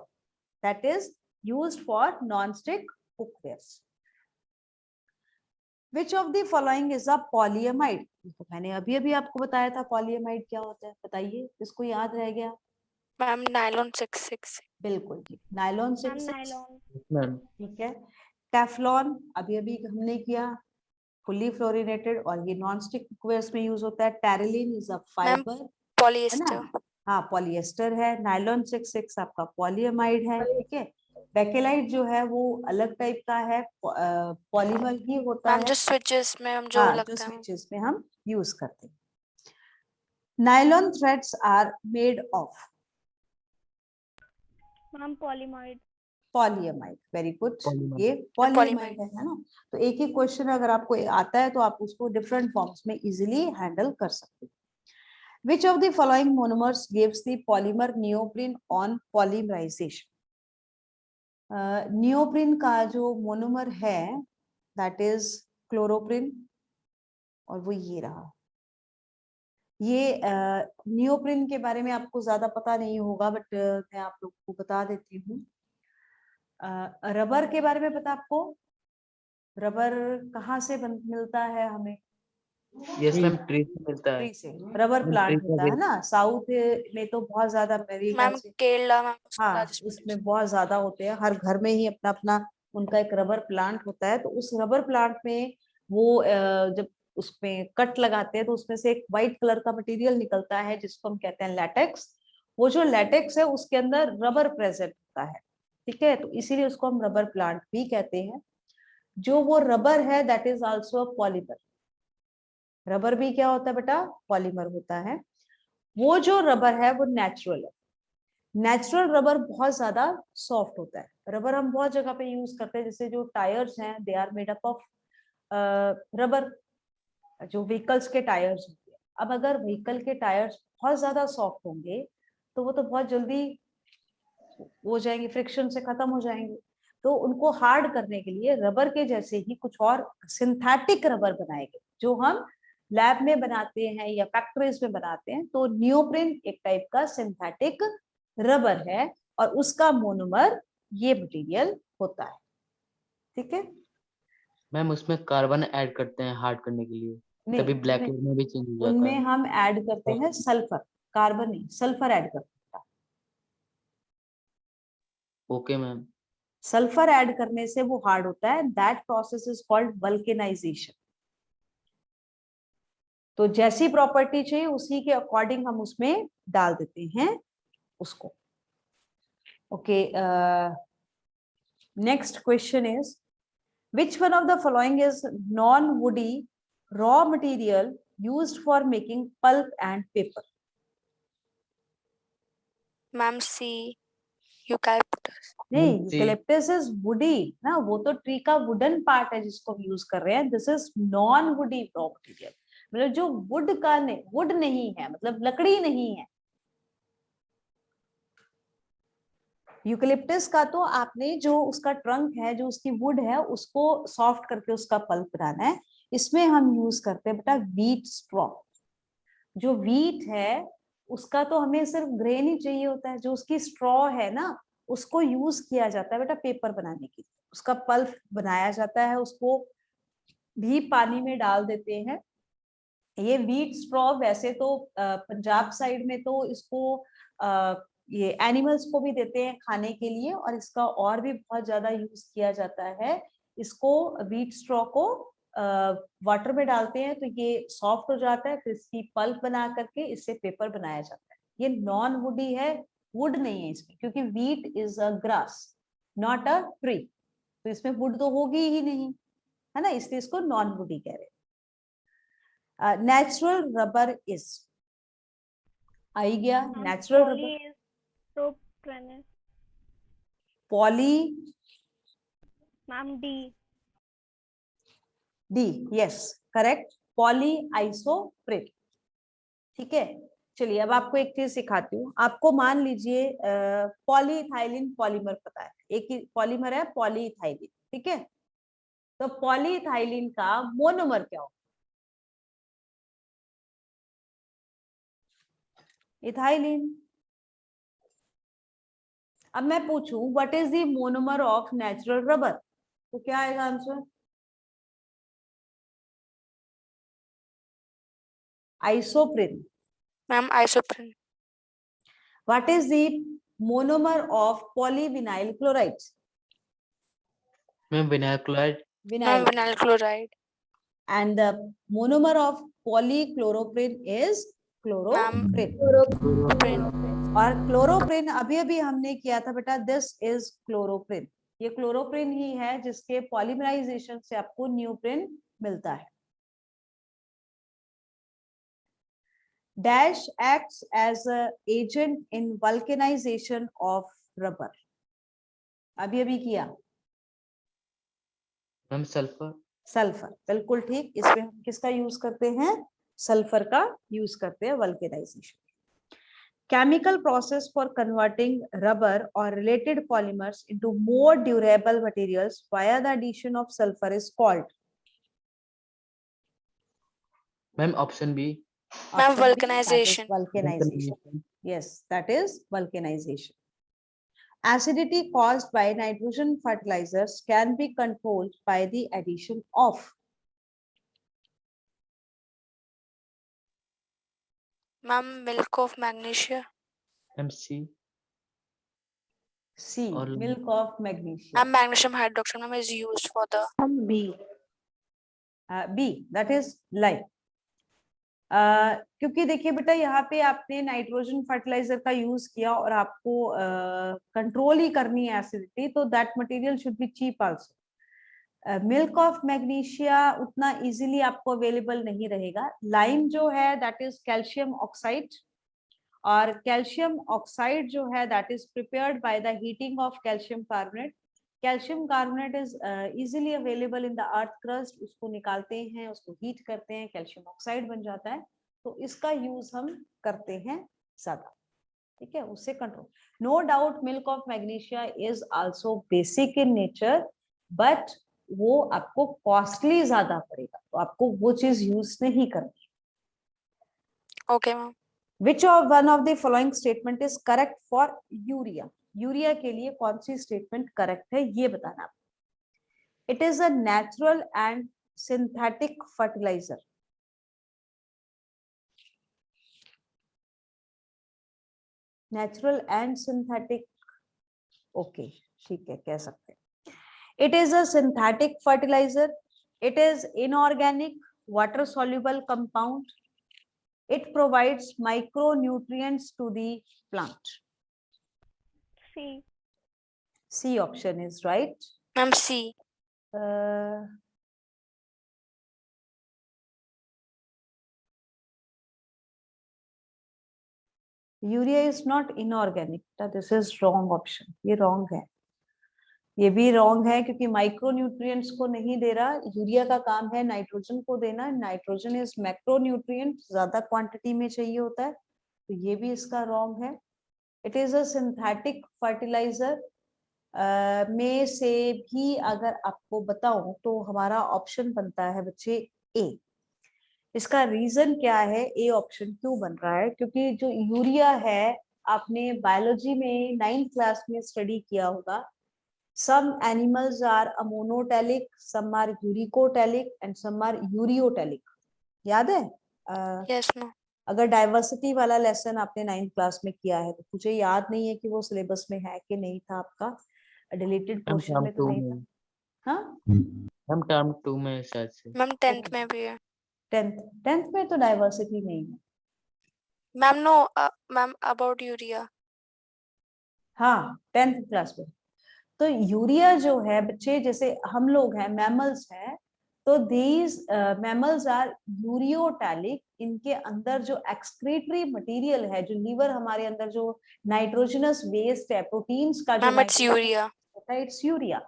that is used for non-stick cookwares. Which of the following is a polyamide? तो मैंने अभी अभी आपको बताया था polyamide क्या होता है, बताइए, इसको याद रह गया? Ma'am nylon 666। बिल्कुल जी, नायलॉन मैम 6 नायलॉन। मैम ठीक है। टेफ्लॉन अभी अभी हमने किया, फुल्ली फ्लोरिनेटेड, और ये नॉन स्टिक कुकवेयर्स में यूज होता है। टेरिलिन इज अ फाइबर, है पॉलिएस्टर। ना? हाँ, पॉलिएस्टर है। नायलॉन 6 आपका पॉलीएमाइड है। ठीक है। बेकेलाइट जो है वो अलग टाइप का है, पॉलीमर ही होता मैम है। जो स्विचेस में हम जो हाँ, जो लगता है। स्विचेस में हम यूज करते हैं। Nylon threads are made of ma'am polymer. Polyamide. Very good, Polymer. ये Polyamide. पॉलीएमाइड है ना। तो एक ही क्वेश्चन अगर आपको आता है तो आप उसको डिफरेंट फॉर्म्स में इजीली हैंडल कर सकते हैं। Which of the following monomers gives the polymer neoprene on polymerization? Neoprene का जो मोनोमर है दैट इज क्लोरोप्रिन, और वो ये रहा। ये नियोप्रिन के बारे में आपको ज्यादा पता नहीं होगा, बट मैं आप लोग को बता देती हूँ। रबर के बारे में पता आपको? रबर कहाँ से मिलता है हमें? यस मैम ट्री से मिलता है। ट्री से रबर मैम, प्लांट tree का होता है waste। ना। साउथ में तो बहुत ज्यादा, मेरे ख्याल मैम से केरला मैम हाँ, राजस्थान। उसमें बहुत ज्यादा होते हैं। हर घर में ही अपना अपना उनका एक रबर प्लांट होता है। तो उस रबर प्लांट में वो जब उसमें कट लगाते हैं तो उसमें से एक वाइट कलर का मटेरियल निकलता है जिसको हम कहते हैं लैटेक्स। वो जो लैटेक्स है उसके अंदर रबर प्रेजेंट होता है। ठीक है, तो इसीलिए उसको हम रबर प्लांट भी कहते हैं। जो वो रबर है that is also a polymer. Rubber भी क्या होता है बेटा? पॉलीमर होता है। वो जो रबर है वो नेचुरल है। नेचुरल रबर बहुत ज्यादा सॉफ्ट होता है। रबर हम बहुत जगह पे यूज करते हैं, जैसे जो टायर्स हैं they are made up of rubber, जो व्हीकल्स के टायर्स होते हैं। अब अगर व्हीकल के टायर्स बहुत ज्यादा सॉफ्ट होंगे तो वो तो बहुत जल्दी हो जाएंगे, फ्रिक्शन से खत्म हो जाएंगे। तो उनको हार्ड करने के लिए रबर के जैसे ही कुछ और सिंथेटिक रबर बनाए गए जो हम लैब में बनाते हैं या फैक्ट्रीज में बनाते हैं। तो नियोप्रिन एक टाइप का सिंथेटिक रबर है और उसका मोनोमर ये मटेरियल होता है। ठीक है। मैम उसमें कार्बन ऐड करते हैं हार्ड करने के लिए, नहीं, तभी ब्लैक कलर में भी चेंज हो जाता उनमें है। हम ऐड करते हैं सल्फर, कार्बन नहीं, सल्फर ऐड करते हैं। Okay ma'am. सल्फर ऐड करने से वो हार्ड होता है। That process is called vulcanisation. तो जैसी प्रॉपर्टी चाहिए उसी के अकॉर्डिंग हम उसमें डाल देते हैं उसको। Okay, next question is which one of the following is non woody raw material used for making pulp and paper? Ma'am C eucalyptus. नहीं, जी। यूकेलिप्टस इज वुडी ना, वो तो ट्री का वुडन पार्ट है जिसको हम यूज कर रहे हैं। This is non woody raw material, मतलब जो वुड का वुड नहीं है, मतलब लकड़ी नहीं है। यूकेलिप्टस का तो आपने जो उसका ट्रंक है, जो उसकी वुड है, उसको सॉफ्ट करके उसका पल्प बनाना है। इसमें हम यूज करते हैं बेटा व्हीट स्ट्रॉ। जो व्हीट है उसका तो हमें सिर्फ ग्रेन ही चाहिए होता है, जो उसकी स्ट्रॉ है ना उसको यूज किया जाता है बेटा पेपर बनाने के लिए। उसका पल्प बनाया जाता है, उसको भी पानी में डाल देते हैं। ये व्हीट स्ट्रॉ वैसे तो पंजाब साइड में तो इसको ये एनिमल्स को भी देते हैं खाने के लिए, और इसका और भी बहुत ज्यादा यूज किया जाता है। इसको व्हीट स्ट्रॉ को वाटर में डालते हैं तो ये सॉफ्ट हो जाता है, फिर इसकी पल्प बना करके इससे पेपर बनाया जाता है। ये नॉन वुडी है, वुड नहीं है इसमें, क्योंकि wheat is a grass not a tree, तो इसमें वुड तो होगी ही नहीं, है ना, इसलिए इसको नॉन वुडी कह रहे हैं। नेचुरल रबर इज, आई गया natural rubber. Poly is proprenus. Poly Ma'am, D. D, yes correct, poly isoprene. ठीक है, चलिए अब आपको एक चीज सिखाती हूँ। आपको मान लीजिए पॉलीइथाइलिन पॉलीमर पता है, एक ही पॉलीमर है पॉलीइथाइलिन, ठीक है, तो पॉलीइथाइलिन का मोनोमर क्या होगा? इथाइलिन। अब मैं पूछूं what is the monomer of natural rubber, तो क्या आएगा answer? Isoprene. Ma'am isoprene. What is the monomer of polyvinyl chloride? Ma'am vinyl chloride. Ma'am Vinyl. Vinyl chloride. And the monomer of polychloroprin is ma'am chloroprin. और chloroprene अभी अभी हमने किया था बेटा, दिस इज क्लोरोप्रिन। ये क्लोरोप्रिन ही है जिसके पॉलीमराइजेशन से आपको न्यूप्रिन मिलता है। Dash acts as a agent in vulcanization of rubber. अभी अभी किया। Ma'am sulphur. सल्फर, बिल्कुल ठीक। इसमें हम किसका यूज करते हैं? सल्फर का यूज करते हैं vulcanisation. Chemical process for converting rubber or related polymers into more durable materials via the addition of sulfur is called. Ma'am option B. Ma'am Option B, that is vulcanisation. vulcanization. Yes, that is vulcanization. Acidity caused by nitrogen fertilizers can be controlled by the addition of. Ma'am milk of magnesia. Ma'am C. C, और milk of magnesia. Ma'am magnesium hydroxide ma'am is used for the B. B, that is lime. क्योंकि देखिए बेटा यहाँ पे आपने nitrogen fertiliser का use किया और आपको कंट्रोल ही करनी है एसिडिटी, तो that material should be cheap also. Milk of magnesia उतना इजीली आपको अवेलेबल नहीं रहेगा। लाइम जो है दैट इज कैल्शियम ऑक्साइड, और कैल्शियम ऑक्साइड जो है that is prepared by the heating of calcium carbonate. Calcium carbonate is easily available in the earth crust, उसको निकालते हैं, उसको हीट करते हैं, कैल्शियम ऑक्साइड बन जाता है, तो इसका यूज हम करते हैं ज्यादा। ठीक है, उससे control. No doubt milk of magnesia is also basic in nature, but वो आपको कॉस्टली ज्यादा पड़ेगा, तो आपको वो चीज यूज नहीं करनी। Okay ma'am. Which of one of the following statement is correct for urea? Urea के लिए कौन सी स्टेटमेंट करेक्ट है ये बताना। It is a natural and synthetic fertiliser. Natural and synthetic, okay ठीक है, कह सकते हैं। It is a synthetic fertiliser. It is inorganic water soluble compound. It provides micronutrients to the plant. C. C option is right. Ma'am C. Urea is not inorganic, this is wrong option, ये wrong है, ये भी wrong है, क्योंकि micro nutrients को नहीं दे रहा। Urea का काम है नाइट्रोजन को देना। नाइट्रोजन इज मैक्रो न्यूट्रिएंट, ज्यादा क्वांटिटी में चाहिए होता है, तो ये भी इसका रॉन्ग है। It is a synthetic fertiliser में से भी अगर आपको बताऊं तो हमारा ऑप्शन बनता है बच्चे ए। इसका रीजन क्या है, ए ऑप्शन क्यों बन रहा है? क्योंकि जो यूरिया है, आपने बायोलॉजी में 9th क्लास में स्टडी किया होगा, some animals are amonotelic, some are uricotelic and some are ureotelic. याद है? Yes ma'am. अगर डाइवर्सिटी वाला लेसन आपने 9th क्लास में किया है तो मुझे याद नहीं है कि वो सिलेबस में है कि नहीं था आपका, डिलीटेड मैम पोर्शन टर्म में तो 2 नहीं में, था। हाँ मैम टर्म 2 में शायद से। मैम 10th में भी है। 10th में तो डाइवर्सिटी नहीं है। Ma'am no ma'am about urea. हाँ 10th क्लास में। तो यूरिया जो है बच्चे, जैसे हम लोग हैं मैमल्स हैं, तो दीज मैमल्स आर यूरियोटैलिक। इनके अंदर जो एक्सक्रीटरी मटेरियल है, जो लीवर हमारे अंदर जो नाइट्रोजनस वेस्ट है, प्रोटीन्स का जो मैम इट्स यूरिया। होता है, इट्स यूरिया।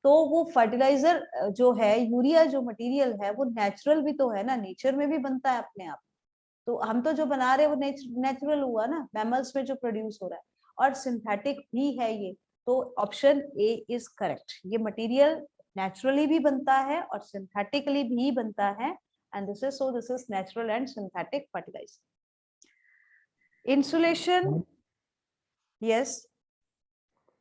तो वो फर्टिलाइजर जो है, यूरिया जो मटेरियल है वो नेचुरल भी तो है ना, नेचर में भी बनता है अपने आप। तो हम तो जो बना रहे हैं वो नेचुरल हुआ ना, मैमल्स में जो प्रोड्यूस हो रहा है, और सिंथेटिक भी है ये। तो ऑप्शन ए इज करेक्ट। ये मटेरियल नेचुरली भी बनता है और सिंथेटिकली भी बनता है, and this is natural and synthetic fertiliser. Insulation, yes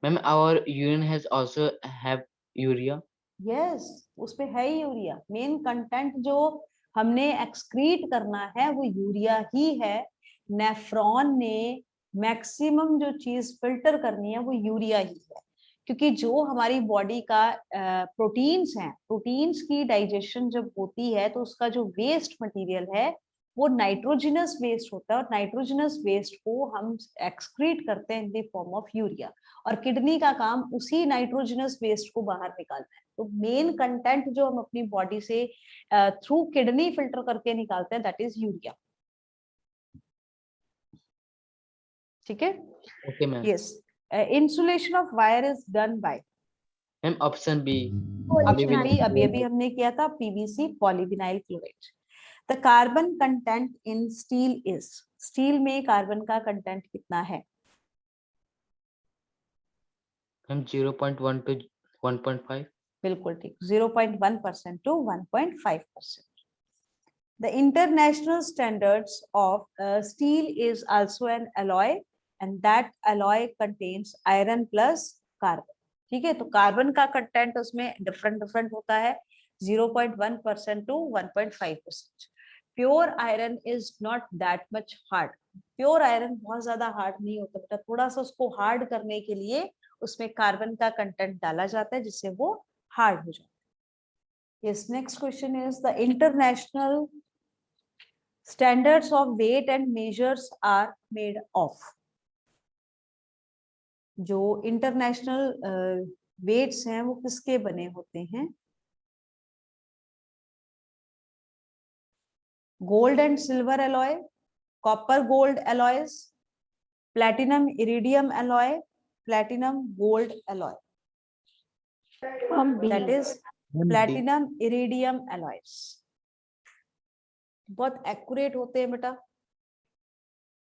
ma'am our urine has also have urea. Yes, उसमें है ही यूरिया। मेन कंटेंट जो हमने एक्सक्रीट करना है वो यूरिया ही है। नेफ्रॉन ने मैक्सिमम जो चीज फिल्टर करनी है वो यूरिया ही है, क्योंकि जो हमारी बॉडी का प्रोटीन्स हैं, प्रोटीन्स की डाइजेशन जब होती है तो उसका जो वेस्ट मटेरियल है वो नाइट्रोजनस वेस्ट होता है, और नाइट्रोजनस वेस्ट को हम एक्सक्रीट करते हैं in the form of urea. और किडनी का काम उसी नाइट्रोजनस वेस्ट को बाहर निकालना है। तो मेन कंटेंट जो हम अपनी बॉडी से थ्रू किडनी फिल्टर करके निकालते हैं, दैट इज यूरिया। ठीक है, okay ma'am. Yes. Insulation of wire is done by, ma'am option B option B अभी अभी हमने किया था, PVC polyvinyl chloride. The carbon content in steel is, steel में कार्बन का कंटेंट कितना है? Ma'am 0.1 to 1.5। बिल्कुल ठीक, 0.1% to 1.5%. The international standards of steel is also an alloy, and that alloy contains iron plus carbon. ठीक है, तो carbon का कंटेंट उसमें डिफरेंट होता है, 0.1% to 1.5%. Pure iron is not that much hard. Pure iron बहुत ज्यादा हार्ड नहीं होता बेटा, थोड़ा सा उसको हार्ड करने के लिए उसमें कार्बन का कंटेंट डाला जाता है जिससे वो हार्ड हो जाता है। Yes, next question is the international standards of weight and measures are made of। जो इंटरनेशनल वेट्स हैं वो किसके बने होते हैं? Gold and silver alloy, copper gold alloys, platinum iridium alloy, platinum gold alloy. That is platinum iridium alloys. बहुत accurate होते हैं बेटा,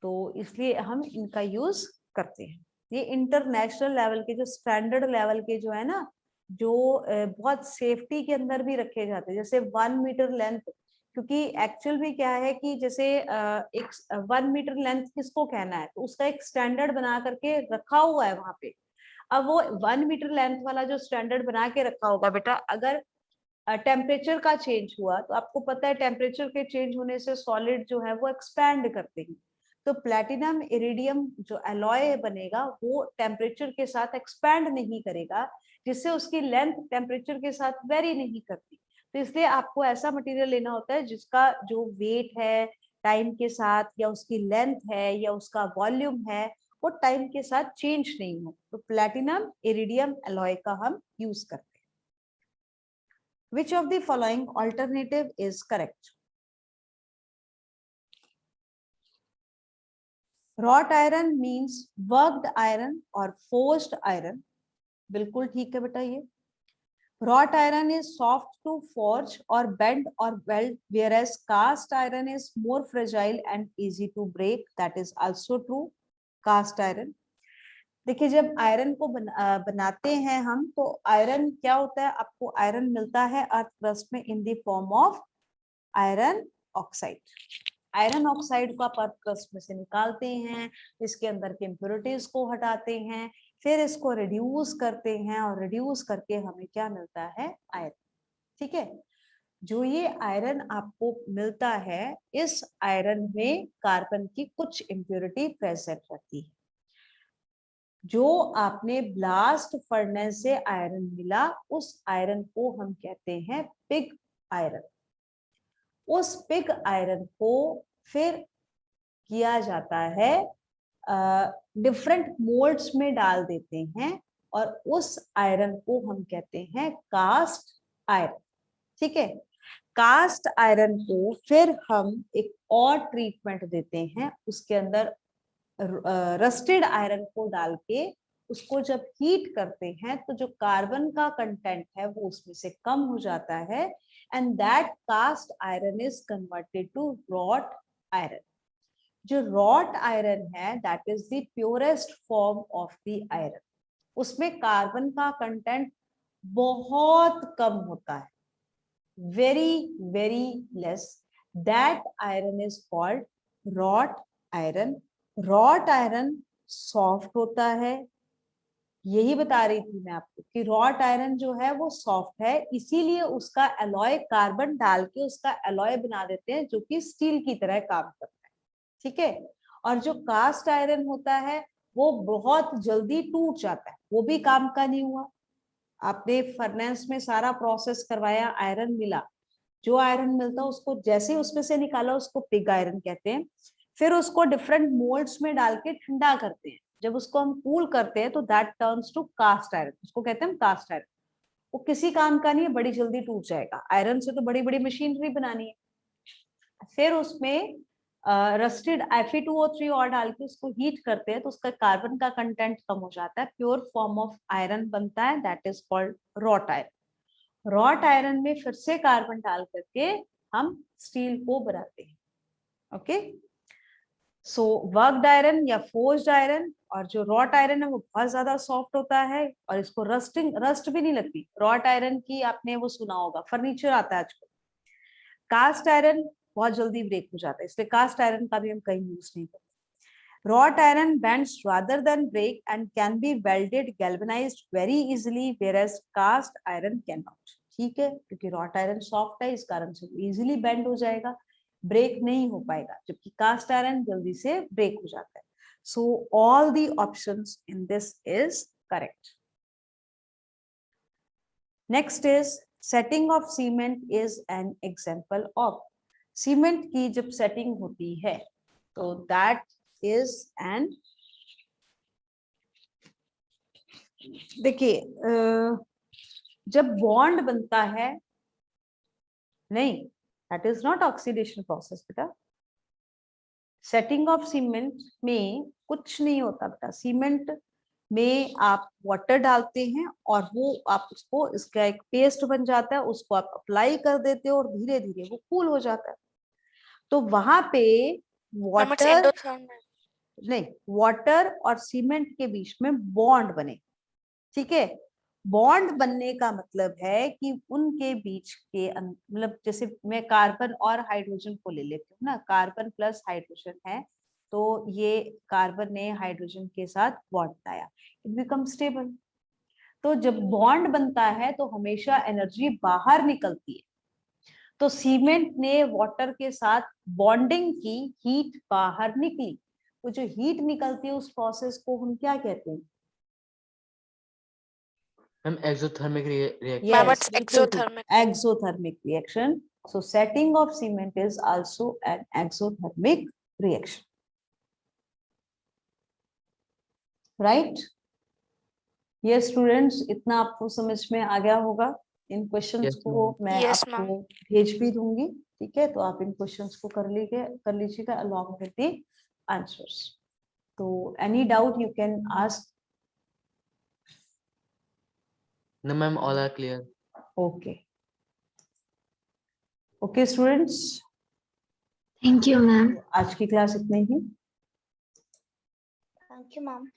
तो इसलिए हम इनका यूज करते हैं। ये इंटरनेशनल लेवल के, जो स्टैंडर्ड लेवल के जो है ना, जो बहुत सेफ्टी के अंदर भी रखे जाते हैं, जैसे 1 मीटर लेंथ। क्योंकि एक्चुअल में क्या है कि जैसे एक 1 मीटर लेंथ किसको कहना है, तो उसका एक स्टैंडर्ड बना करके रखा हुआ है वहां पे। अब वो 1 मीटर लेंथ वाला जो स्टैंडर्ड बना के रखा होगा बेटा, अगर टेम्परेचर का चेंज हुआ तो आपको पता है टेम्परेचर के चेंज होने से सॉलिड जो है वो एक्सपैंड करते हैं। तो प्लैटिनम इरिडियम जो एलॉय बनेगा वो टेम्परेचर के साथ एक्सपैंड नहीं करेगा, जिससे उसकी लेंथ टेम्परेचर के साथ वेरी नहीं करती। तो इसलिए आपको ऐसा मटेरियल लेना होता है जिसका जो वेट है टाइम के साथ, या उसकी लेंथ है, या उसका वॉल्यूम है, वो टाइम के साथ चेंज नहीं हो। तो प्लैटिनम इरिडियम एलॉय का हम यूज करते हैं। Which of the following alternative is correct? Wrought iron means worked iron or forged iron. बिल्कुल ठीक है बेटा ये। Wrought iron is soft to forge or bend or weld, whereas cast iron is more fragile and easy to break. That is also true. Cast iron. देखिए, जब iron को बनाते हैं हम, तो आयरन क्या होता है, आपको आयरन मिलता है अर्थ क्रस्ट में in the form of iron oxide. Iron oxide को आप अर्थ क्रस्ट में से निकालते हैं, इसके अंदर के इम्प्योरिटीज को हटाते हैं, फिर इसको रिड्यूस करते हैं, और रिड्यूस करके हमें क्या मिलता है, आयरन। ठीक है, जो ये आयरन आपको मिलता है, इस आयरन में कार्बन की कुछ इम्प्योरिटी प्रेजेंट रहती है। जो आपने ब्लास्ट फर्नेस से आयरन मिला, उस आयरन को हम कहते हैं पिग आयरन। उस पिग आयरन को फिर किया जाता है, डिफरेंट मोल्ड्स में डाल देते हैं, और उस आयरन को हम कहते हैं कास्ट आयरन। ठीक है, कास्ट आयरन को फिर हम एक और ट्रीटमेंट देते हैं, उसके अंदर रस्टेड आयरन को डाल के उसको जब हीट करते हैं तो जो कार्बन का कंटेंट है वो उसमें से कम हो जाता है, and that cast iron is converted to wrought iron. जो रॉट आयरन है that is the purest form of the iron. उसमें कार्बन का कंटेंट बहुत कम होता है, very very less. That iron is called wrought iron. Wrought iron soft होता है, यही बता रही थी मैं आपको कि रॉट आयरन जो है वो सॉफ्ट है, इसीलिए उसका एलॉय कार्बन डाल के उसका एलॉय बना देते हैं जो कि स्टील की तरह काम करता है। ठीक है, और जो कास्ट आयरन होता है वो बहुत जल्दी टूट जाता है, वो भी काम का नहीं हुआ। आपने फर्नेस में सारा प्रोसेस करवाया, आयरन मिला, जो आयरन मिलता है उसको जैसे ही उसमें से निकाला उसको पिग आयरन कहते हैं। फिर उसको डिफरेंट मोल्ड्स में डाल के ठंडा करते हैं, जब उसको हम कूल करते हैं तो that turns to cast iron, उसको कहते हैं कास्ट आयरन। वो किसी काम का नहीं है, बड़ी जल्दी टूट जाएगा, आयरन से तो बड़ी बड़ी मशीनरी बनानी है। फिर उसमें रस्टेड Fe2O3 और डाल के उसको हीट करते हैं तो उसका कार्बन का कंटेंट कम हो जाता है, प्योर फॉर्म ऑफ आयरन बनता है, that is called wrought iron. Wrought iron में फिर से कार्बन डाल करके हम स्टील को बनाते हैं। ओके, सो वर्कड आयरन या फोर्स्ड आयरन, और जो रॉट आयरन है वो बहुत ज्यादा सॉफ्ट होता है और इसको रस्ट भी नहीं लगती। रॉट आयरन की आपने वो सुना होगा, फर्नीचर आता है आजकल। कास्ट आयरन बहुत जल्दी ब्रेक हो जाता है, इसलिए कास्ट आयरन का भी हम कहीं यूज नहीं करते। Wrought iron bends rather than break and can be welded, galvanized very easily, whereas cast iron cannot। ठीक है, क्योंकि रॉट आयरन सॉफ्ट है इस कारण से इजीली बेंड हो जाएगा, ब्रेक नहीं हो पाएगा, जबकि कास्ट आयरन जल्दी से ब्रेक हो जाता है। So all the options in this is correct. Next is setting of cement is an example of. Cement की जब सेटिंग होती है तो दैट इज एन, देखिए जब बॉन्ड बनता है, नहीं that is not oxidation process बेटा। सेटिंग ऑफ सीमेंट में कुछ नहीं होता बेटा। सीमेंट में आप वाटर डालते हैं और वो आप उसको, इसका एक पेस्ट बन जाता है, उसको आप अप्लाई कर देते हो और धीरे धीरे वो कूल हो जाता है। तो वहां पे Ma'am, it's वाटर endothermic. नहीं, वाटर और सीमेंट के बीच में बॉन्ड बने। ठीक है, बॉन्ड बनने का मतलब है कि उनके बीच के मतलब जैसे मैं कार्बन और हाइड्रोजन को ले लेती हूँ ना, कार्बन प्लस हाइड्रोजन है, तो ये कार्बन ने हाइड्रोजन के साथ बॉन्ड बनाया, इट बिकम स्टेबल। तो जब बॉन्ड बनता है तो हमेशा एनर्जी बाहर निकलती है। तो सीमेंट ने वाटर के साथ बॉन्डिंग की, हीट बाहर निकली। वो जो हीट निकलती है उस प्रोसेस को हम क्या कहते हैं? Ma'am exothermic reaction. Ma'am, Yes, it's बिल्कुल ठीक, exothermic. exothermic reaction. So setting of cement is also an exothermic reaction. Right? Yes, students, इतना आपको समझ में आ गया होगा। इन क्वेश्चंस Yes, को ma'am. मैं Yes, आपको भेज भी दूंगी, ठीक है? तो आप इन क्वेश्चंस को कर लीजिएगा along with the answers. तो any doubt you can ask. No, ma'am, all are clear. Okay. Okay, students. Thank you, ma'am. आज की क्लास इतने ही। Thank you, ma'am.